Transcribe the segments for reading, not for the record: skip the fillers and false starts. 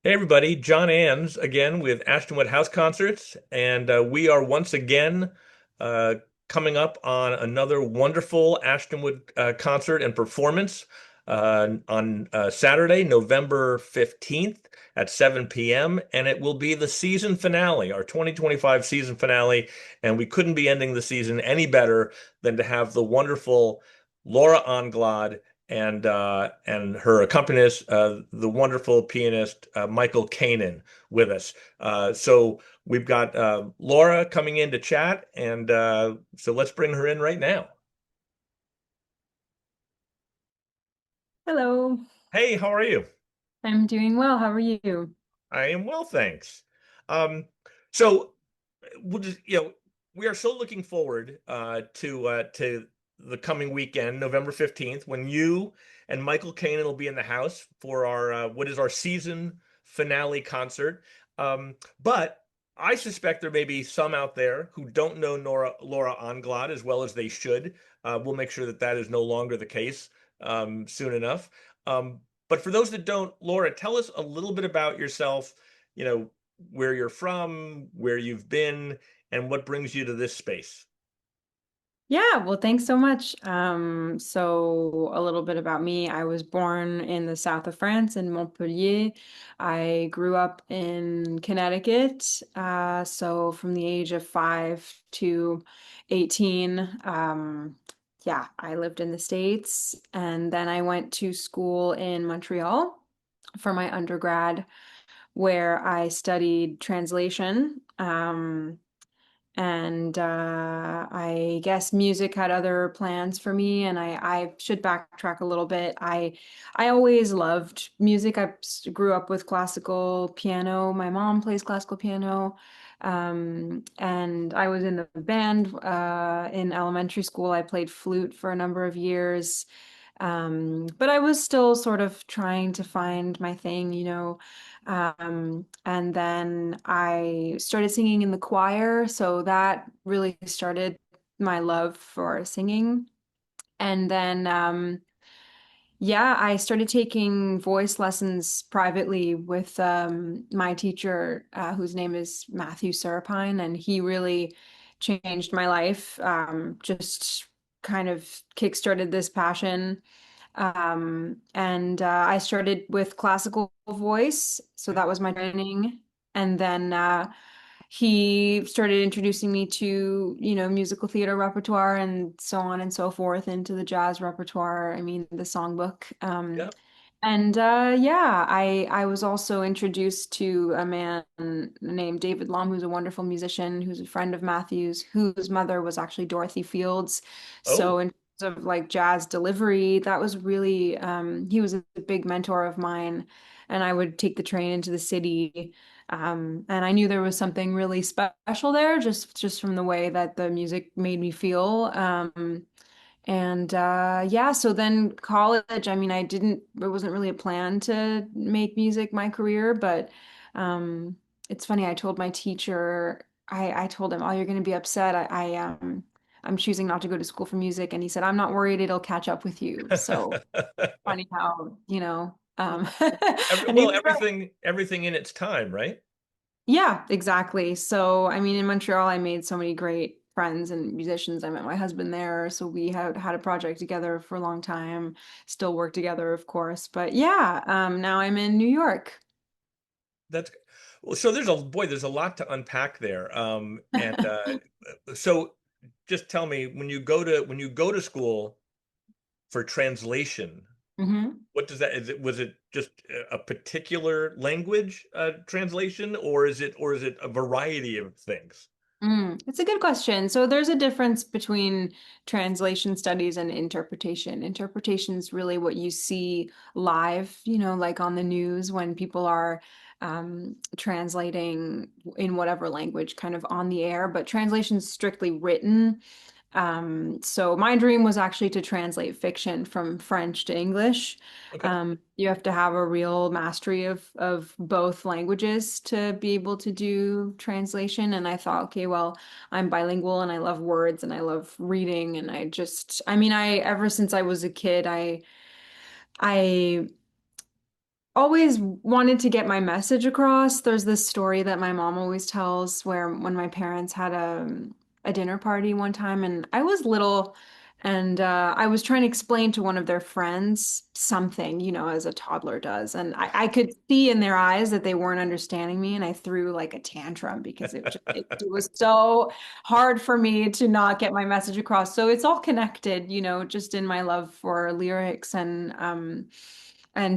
Hey everybody, John Ann's again with Ashtonwood House Concerts, and we are once again uh, coming up on another wonderful Ashtonwood concert and performance on Saturday, November 15th at 7 p.m., and it will be the season finale, our 2025 season finale, and we couldn't be ending the season any better than to have the wonderful Laura Anglade and her accompanist, the wonderful pianist Michael Kanan, with us. So we've got Laura coming in to chat, and so let's bring her in right now. Hello, Hey, how are you? I'm doing well. How are you? I am well, thanks. Um, so we'll just, we are so looking forward to the coming weekend, November 15th, when you and Michael Kanan will be in the house for our what is our season finale concert. But I suspect there may be some out there who don't know Laura Anglade as well as they should. We'll make sure that that is no longer the case soon enough. Um, but for those that don't, Laura, tell us a little bit about yourself, you know, where you're from, where you've been, and what brings you to this space. Yeah, well, thanks so much. So a little bit about me. I was born in the south of France in Montpellier. I grew up in Connecticut. So from the age of 5 to 18, yeah, I lived in the States. And then I went to school in Montreal for my undergrad, where I studied translation. And I guess music had other plans for me, and I should backtrack a little bit. I always loved music. Grew up with classical piano. My mom plays classical piano, and I was in the band in elementary school. I played flute for a number of years. But I was still sort of trying to find my thing, you know. And then I started singing in the choir, so that really started my love for singing. And then, yeah, I started taking voice lessons privately with my teacher, whose name is Matthew Serapine, and he really changed my life. Just kind of kickstarted this passion. And I started with classical voice, so that was my training. And then he started introducing me to, musical theater repertoire and so on and so forth into the jazz repertoire. I mean, the songbook. Yeah. And yeah, I was also introduced to a man named David Lum, who's a wonderful musician, who's a friend of Matthew's, whose mother was actually Dorothy Fields. Oh, So in terms of like jazz delivery, that was really he was a big mentor of mine, and I would take the train into the city. And I knew there was something really special there, just from the way that the music made me feel. And yeah, so then college, I mean, it wasn't really a plan to make music my career, but um, it's funny, I told my teacher, I told him, oh, you're going to be upset. I'm choosing not to go to school for music. And he said, I'm not worried, it'll catch up with you. So funny how, and he well, was right. everything in its time, right? Yeah, exactly. So, I mean, in Montreal, I made so many great friends and musicians. I met my husband there, so we had a project together for a long time. Still work together, of course. But yeah, now I'm in New York. That's well, so there's a lot to unpack there. And so just tell me when you go to school for translation, hmm what does that is it was it just a particular language translation, or is it a variety of things? It's a good question. So there's a difference between translation studies and interpretation. Interpretation is really what you see live, like on the news when people are translating in whatever language kind of on the air, but translation is strictly written. So my dream was actually to translate fiction from French to English. Okay. You have to have a real mastery of both languages to be able to do translation. And I thought, okay, well, I'm bilingual and I love words and I love reading. And I mean, ever since I was a kid, I always wanted to get my message across. There's this story that my mom always tells where when my parents had a dinner party one time and I was little and I was trying to explain to one of their friends something, as a toddler does. And I could see in their eyes that they weren't understanding me and I threw like a tantrum because it was so hard for me to not get my message across. So it's all connected, just in my love for lyrics and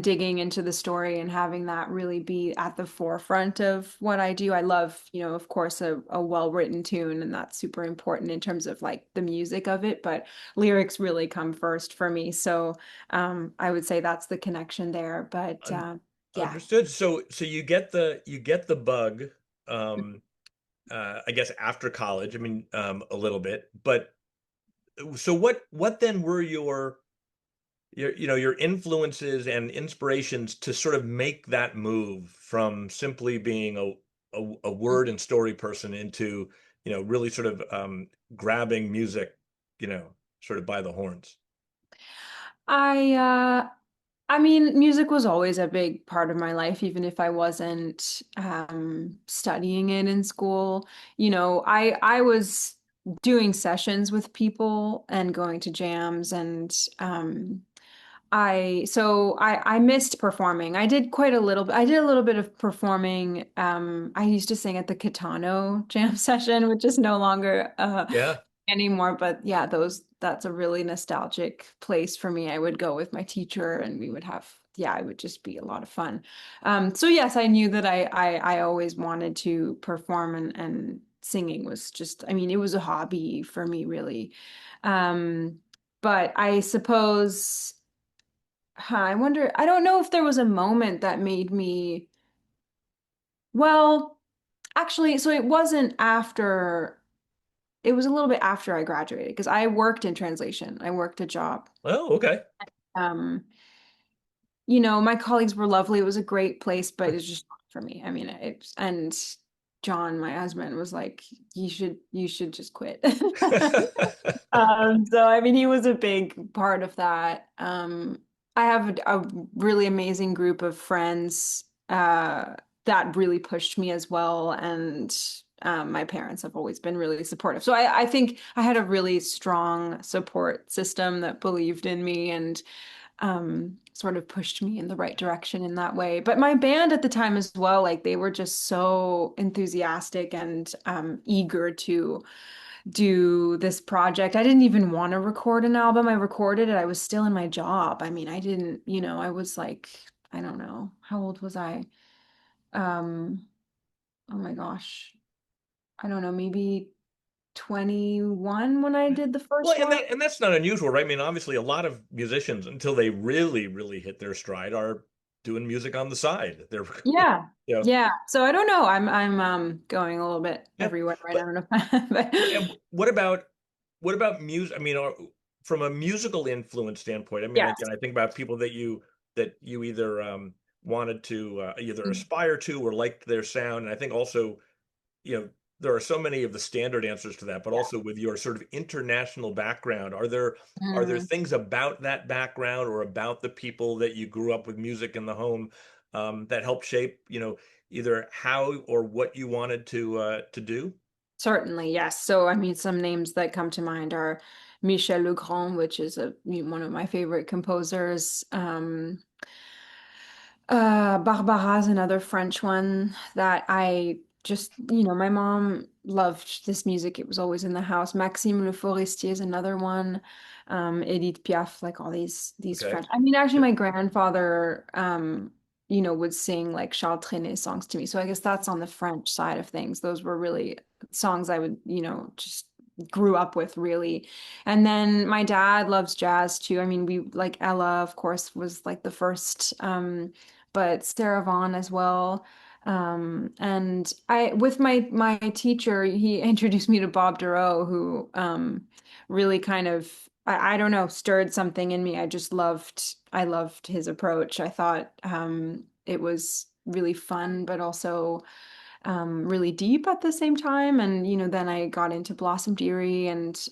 digging into the story and having that really be at the forefront of what I do. I love, of course, a well-written tune, and that's super important in terms of like the music of it, but lyrics really come first for me. So I would say that's the connection there. But Un yeah. Understood. So you get the bug, um, I guess after college. I mean, a little bit, but so what then were your influences and inspirations to sort of make that move from simply being a word and story person into, really sort of grabbing music, you know, sort of by the horns. I uh I mean, music was always a big part of my life, even if I wasn't studying it in school. I was doing sessions with people and going to jams, and I missed performing. I did quite a little. I did a little bit of performing. I used to sing at the Kitano jam session, which is no longer Yeah. anymore. But yeah, that's a really nostalgic place for me. I would go with my teacher and we would have, yeah, it would just be a lot of fun. So yes, I knew that I always wanted to perform and singing was just, I mean, it was a hobby for me really. Um, but I suppose, I wonder, I don't know if there was a moment that made me, well, actually, so it wasn't after, it was a little bit after I graduated because I worked in translation. I worked a job. Oh, okay. Um, my colleagues were lovely. It was a great place, but it's just not for me. I mean, and John, my husband, was like, you should just quit. So I mean, he was a big part of that. I have a really amazing group of friends that really pushed me as well, and my parents have always been really supportive. So I think I had a really strong support system that believed in me and sort of pushed me in the right direction in that way. But my band at the time as well, like they were just so enthusiastic and eager to do this project. I didn't even want to record an album. I recorded it. I was still in my job. I mean, I didn't, I was like, I don't know, how old was I? Um, oh my gosh. I don't know, maybe 21 when I did the Well, first and one. that's not unusual, right? I mean, obviously, a lot of musicians, until they really, really hit their stride, are doing music on the side. They're, Yeah. you know, Yeah. So I don't know. I'm going a little bit yeah. everywhere right But now. But and what about music? I mean, from a musical influence standpoint, I mean, yes. again, I think about people that you either wanted to either aspire to or liked their sound, and I think also, you know, there are so many of the standard answers to that, but also with your sort of international background, are there Mm. things about that background or about the people that you grew up with music in the home that helped shape, either how or what you wanted to do? Certainly, yes. So, I mean, some names that come to mind are Michel Legrand, which is one of my favorite composers. Barbara's another French one that I just, my mom loved this music. It was always in the house. Maxime Le Forestier is another one. Edith Piaf, like all these Okay. French. I mean, actually, Yeah. my grandfather, would sing like Charles Trenet songs to me. So I guess that's on the French side of things. Those were really songs I would, just grew up with really. And then my dad loves jazz too. I mean, we like Ella, of course, was like the first but Sarah Vaughan as well. And I, with my teacher, he introduced me to Bob Dorough, who really kind of, I don't know, stirred something in me. I loved his approach. I thought it was really fun, but also really deep at the same time. And, then I got into Blossom Dearie and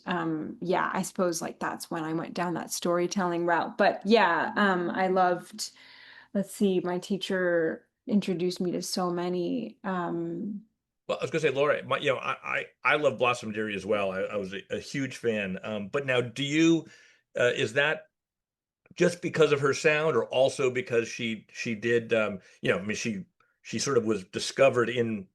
yeah, I suppose like that's when I went down that storytelling route. But yeah, I loved let's see, my teacher introduced me to so many. Well, I was gonna say, Laura, I love Blossom Dearie as well. I was a huge fan. But now, is that just because of her sound, or also because she did, I mean, she sort of was discovered in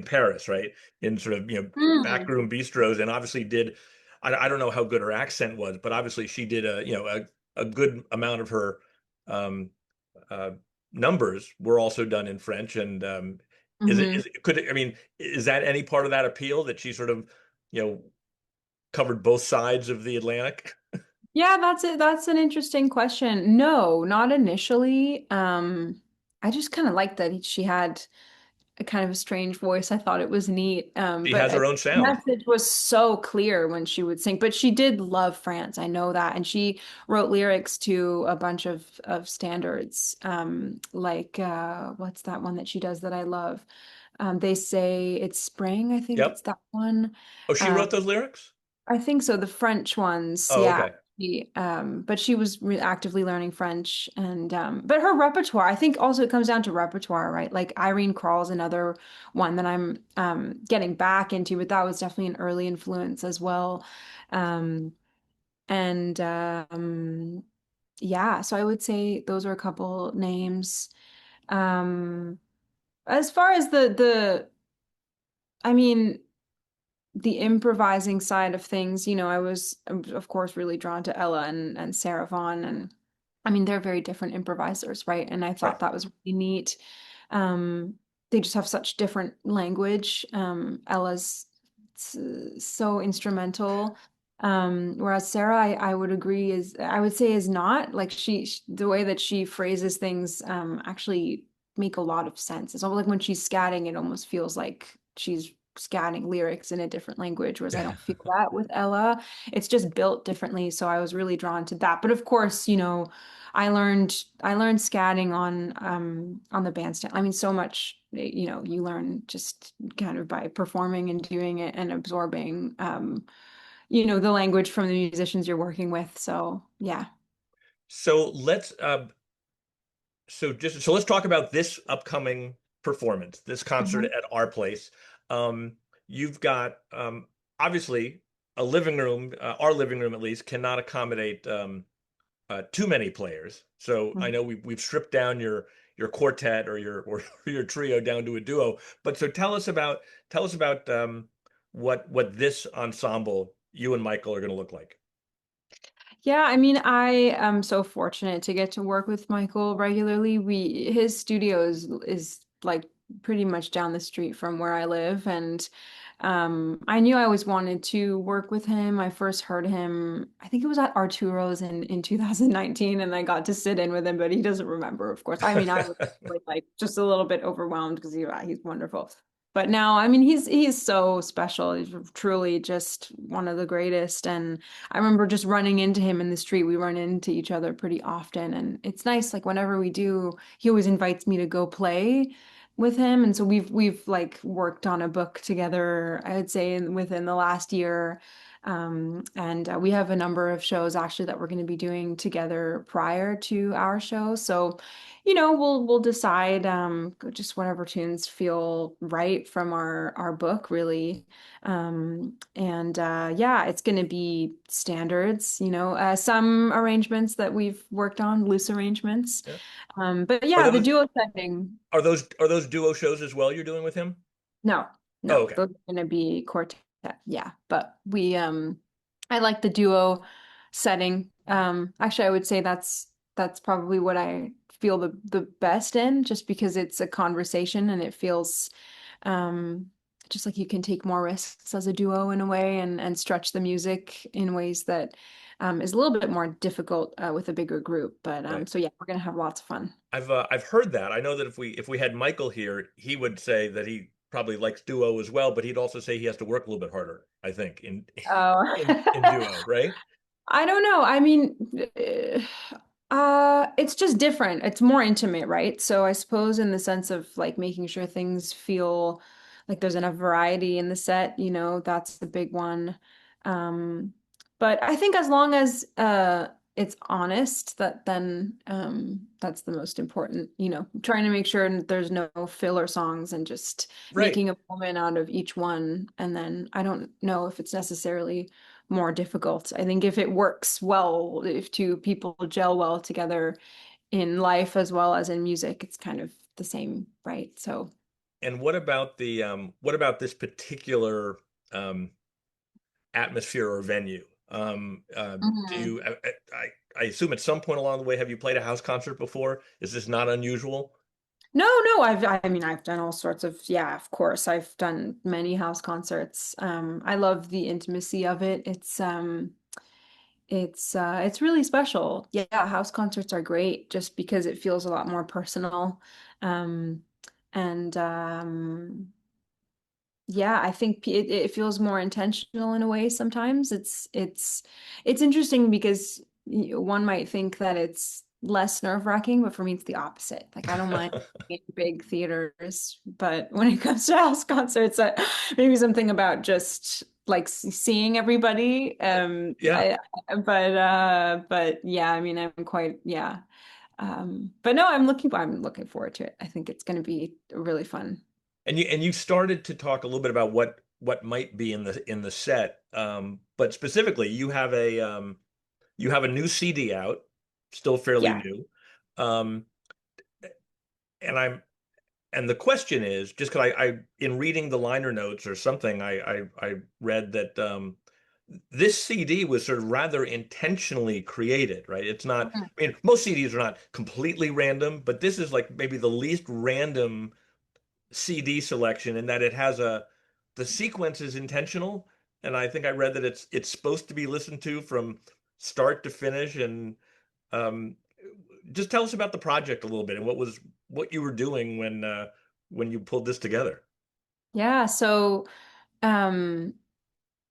Paris, right? In sort of, Mm. backroom bistros, and obviously did. I don't know how good her accent was, but obviously she did a good amount of her um, uh, numbers were also done in French. And Hmm. I mean, is that any part of that appeal that she sort of, you know, covered both sides of the Atlantic? Yeah, that's it. That's an interesting question. No, not initially. I just kind of liked that she had a kind of a strange voice. I thought it was neat. She But has her own the sound. message was so clear when she would sing. But she did love France. I know that. And she wrote lyrics to a bunch of standards. Like what's that one that she does that I love? They say it's spring. I think Yep. it's that one. Oh, she Um, wrote those lyrics? I think so. The French ones, Oh, yeah. okay. But she was re actively learning French, and but her repertoire, I think also it comes down to repertoire, right? Like Irene Krall's another one that I'm getting back into, but that was definitely an early influence as well. Um, and yeah, so I would say those are a couple names. Um, as far as I mean, the improvising side of things, I was of course really drawn to Ella and Sarah Vaughan, and I mean they're very different improvisers, right? And I thought Right. that was really neat. Um, they just have such different language. Ella's so instrumental. Whereas Sarah, I would agree I would say is not like the way that she phrases things actually make a lot of sense. It's almost like when she's scatting, it almost feels like she's scatting lyrics in a different language, whereas I don't feel that with Ella. It's just built differently, so I was really drawn to that. But of course, I learned scatting on the bandstand. I mean, so much, you learn just kind of by performing and doing it and absorbing the language from the musicians you're working with. So yeah. So let's talk about this upcoming performance, this concert Mhm. at our place. Um, you've got obviously a living room, our living room at least, cannot accommodate too many players. So I know we've stripped down your quartet or your trio down to a duo. But so tell us about what this ensemble, you and Michael, are going to look like. Yeah, I mean, I am so fortunate to get to work with Michael regularly. His studio is like pretty much down the street from where I live, and I knew I always wanted to work with him. I first heard him, I think it was at Arturo's in 2019, and I got to sit in with him, but he doesn't remember, of course. I mean, I was like just a little bit overwhelmed because he's wonderful. But now, I mean, he's so special. He's truly just one of the greatest, and I remember just running into him in the street. We run into each other pretty often, and it's nice. Like whenever we do, he always invites me to go play with him, and so we've like worked on a book together. I would say within the last year, and we have a number of shows actually that we're going to be doing together prior to our show. So, we'll decide just whatever tunes feel right from our book, really. And yeah, it's going to be standards, some arrangements that we've worked on, loose arrangements. Yeah. But Are yeah, the those duo setting, are those duo shows as well you're doing with him? no, Oh, no, okay. those are going to be quartet. Yeah, but I like the duo setting. Actually, I would say that's probably what I feel the best in, just because it's a conversation and it feels um, just like you can take more risks as a duo in a way and stretch the music in ways that is a little bit more difficult with a bigger group. But Right. so yeah, we're gonna have lots of fun. I've heard that. I know that if we had Michael here, he would say that he probably likes duo as well, but he'd also say he has to work a little bit harder, I think, in in Oh. duo, right? I don't know. I mean, it's just different. It's more intimate, right? So I suppose in the sense of like making sure things feel like there's enough variety in the set, that's the big one. Um, but I think as long as it's honest, that then that's the most important, trying to make sure there's no filler songs and just Right. making a moment out of each one. And then I don't know if it's necessarily more difficult. I think if it works well, if two people gel well together in life as well as in music, it's kind of the same, right? So And what about this particular um, atmosphere or venue? Do Mhm. you, I assume at some point along the way, have you played a house concert before? Is this not unusual? No, no, I mean, I've done all sorts of, yeah, of course. I've done many house concerts. I love the intimacy of it. It's really special. Yeah, house concerts are great just because it feels a lot more personal. Um, and Yeah, I think it feels more intentional in a way sometimes. It's interesting because one might think that it's less nerve-wracking, but for me it's the opposite. Like I don't mind in big theaters, but when it comes to house concerts, maybe something about just like seeing everybody. Yeah. But yeah, I mean I'm quite yeah. But no, I'm looking forward to it. I think it's going to be really fun. And you started to talk a little bit about what might be in the set, but specifically, you have a new CD out, still fairly Yeah. new, um, and I'm and the question is just because I in reading the liner notes or something, I read that this CD was sort of rather intentionally created, right? It's not. I mean, most CDs are not completely random, but this is like maybe the least random CD selection in that it has the sequence is intentional, and I think I read that it's supposed to be listened to from start to finish. And um, just tell us about the project a little bit and what you were doing when you pulled this together. Yeah, so um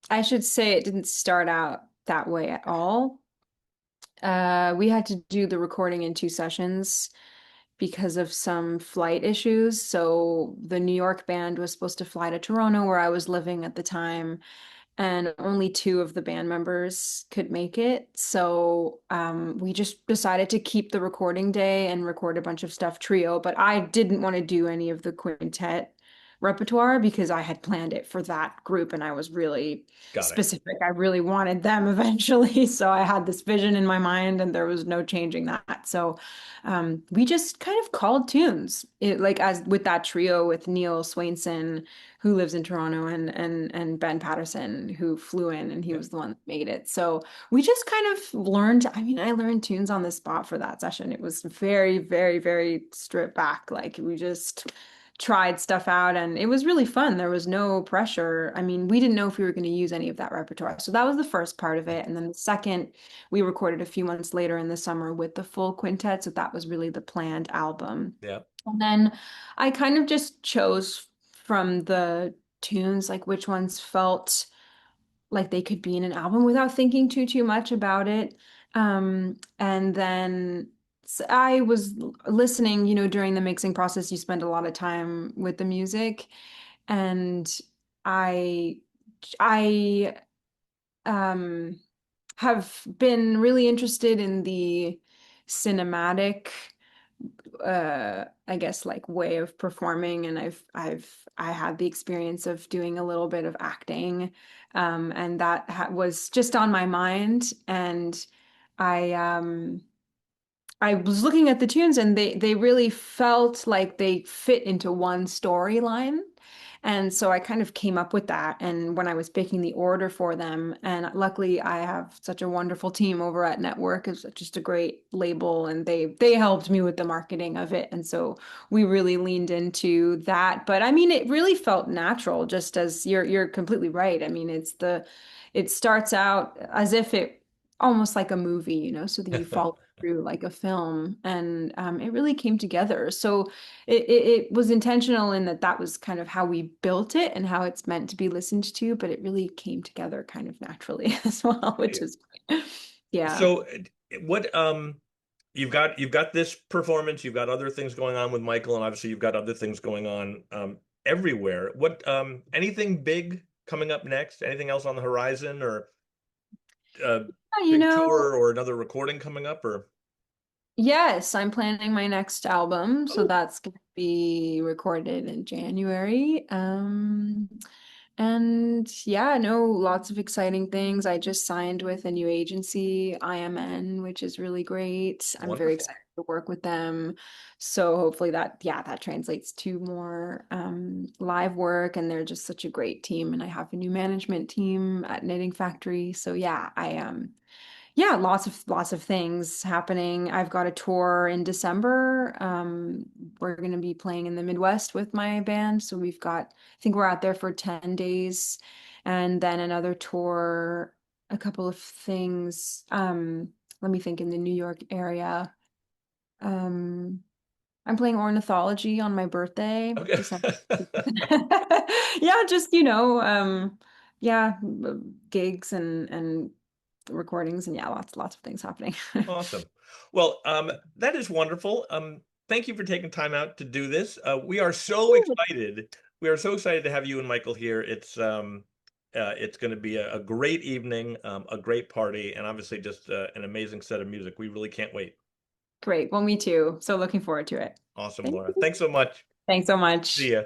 I should say it didn't start out that way at all. We had to do the recording in two sessions because of some flight issues. So the New York band was supposed to fly to Toronto, where I was living at the time, and only two of the band members could make it. So we just decided to keep the recording day and record a bunch of stuff trio. But I didn't want to do any of the quintet repertoire because I had planned it for that group and I was really Got it. specific. I really wanted them eventually. So I had this vision in my mind and there was no changing that. So we just kind of called tunes. Like as with that trio with Neil Swainson, who lives in Toronto, and Ben Patterson, who flew in, and he Yeah. was the one that made it. So we just kind of learned. I mean, I learned tunes on the spot for that session. It was very, very, very stripped back. Like we just tried stuff out, and it was really fun. There was no pressure. I mean, we didn't know if we were going to use any of that repertoire. So that was the first part of it. And then the second, we recorded a few months later in the summer with the full quintet. So that was really the planned album. Yeah. And then I kind of just chose from the tunes, like which ones felt like they could be in an album without thinking too much about it. And then I was listening, during the mixing process, you spend a lot of time with the music, and I I um have been really interested in the cinematic I guess like way of performing, and I had the experience of doing a little bit of acting, and that was just on my mind. And I I was looking at the tunes and they really felt like they fit into one storyline. And so I kind of came up with that. And when I was picking the order for them, and luckily I have such a wonderful team over at Network, it's just a great label, and they helped me with the marketing of it. And so we really leaned into that. But I mean, it really felt natural, just as you're completely right. I mean, it starts out as if it almost like a movie, so that you follow through like a film, and it really came together. So it was intentional in that was kind of how we built it and how it's meant to be listened to, but it really came together kind of naturally as well, which is great. Yeah. So what you've got this performance, you've got other things going on with Michael, and obviously you've got other things going on everywhere. What anything big coming up next? Anything else on the horizon or uh you big know, tour or another recording coming up or? yes, I'm planning my next album, so Oh, that's going to be recorded in January. And yeah, no, lots of exciting things. I just signed with a new agency, IMN, which is really great. I'm very wonderful. excited to work with them. So hopefully that, yeah, that translates to more live work. And they're just such a great team. And I have a new management team at Knitting Factory. So yeah, yeah, lots of things happening. I've got a tour in December. We're going to be playing in the Midwest with my band. So I think we're out there for 10 days and then another tour, a couple of things. Let me think in the New York area. Um, I'm playing ornithology on my birthday, Okay. December. Yeah, just, yeah, gigs and recordings and yeah, lots of things happening. Awesome. Well, that is wonderful. Thank you for taking time out to do this. We are so excited. We are so excited to have you and Michael here. It's going to be a great evening, a great party, and obviously just an amazing set of music. We really can't wait. Great. Well, me too. So looking forward to it. Awesome, Thank Laura. you. Thanks so much. Thanks so See much. ya.